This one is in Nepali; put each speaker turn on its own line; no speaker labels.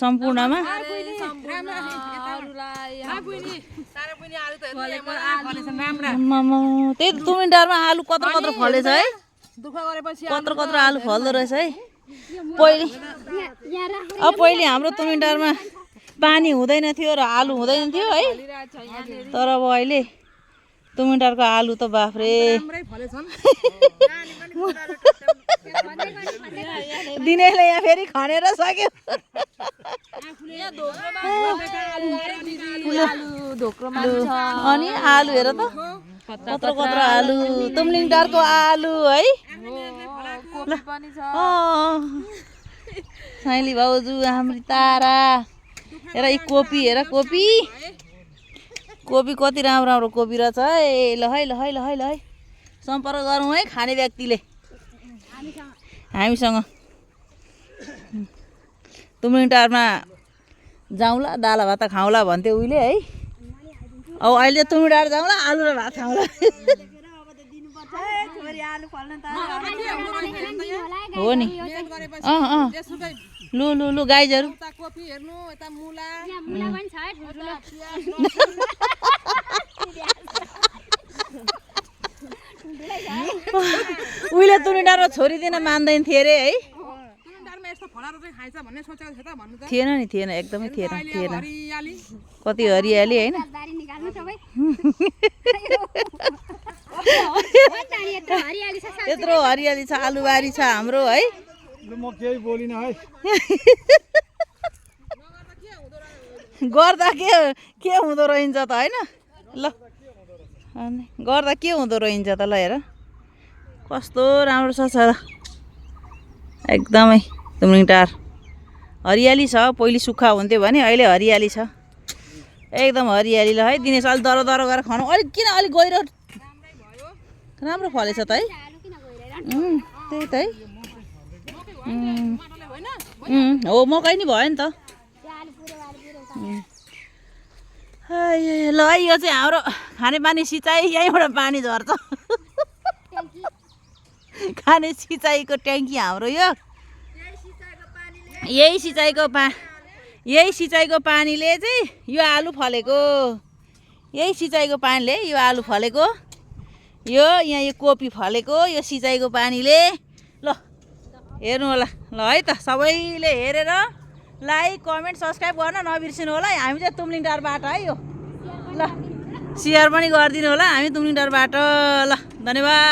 सम्पूर्णमा त्यही तुमिनटारमा आलु कत्रो कत्रो फलेछ है कत्रो कत्रो आलु फल्दो रहेछ है पहिले हाम्रो तुमिनटारमा पानी हुँदैन थियो र आलु हुँदैन थियो है तर अब अहिले तुमिनटारको आलु त बाफ्रे दिनेले यहाँ फेरि खनेर सक्यो अनि आलु हेर त कत्रो कत्रो आलु तुमिनटारको आलु है साइली भाउजू हाम्रो तारा हेर यी कोपी हेर कोपी कोपी कति राम्रो राम्रो कोपी रहेछ है ल है ल है ल है ल है सम्पर्क गरौँ है खाने व्यक्तिले हामीसँग तुमिनटारमा जाउँला दाला भात खाउँला भन्थ्यो उहिले है अब अहिले तुमिनटार जाउँला आलु र भात खाउँला हो नि लु लु लु गाइजहरू उहिले तुमिनटारमा छोरी दिन मान्दैन थिए अरे है थिएन नि थिएन एकदमै थिएन थिएन कति हरियाली होइन यत्रो हरियाली छ आलुबारी छ हाम्रो है
म केही बोलिन है
गर्दा के हुँदो रहन्छ त होइन ल गर्दा के हुँदो रहन्छ त ल हेर कस्तो राम्रो छ एकदमै तुमिनटार हरियाली छ पहिले सुक्खा हुन्थ्यो भने अहिले हरियाली छ एकदम हरियाली ल है दिनेश अलिक दरो दरो गरेर खानु अलिक किन अलिक गहिरो राम्रो फलेछ त है त्यही त है हो मकै नि भयो नि त ल है यो चाहिँ हाम्रो खानेपानी सिँचाइ यहीँबाट पानी झर्छ खाने सिँचाइको ट्याङ्की हाम्रो यो यही सिँचाइको पानीले चाहिँ यो आलु फलेको यही सिँचाइको पानीले यो आलु फलेको यो यहाँ यो कोपी फलेको यो सिँचाइको पानीले ल हेर्नु होला ल है त सबैले हेरेर लाइक कमेन्ट सब्सक्राइब गर्न नबिर्सिनु होला हामी चाहिँ तुमिनटारबाट है यो ल सेयर पनि गरिदिनु होला हामी तुमिनटारबाट ल धन्यवाद।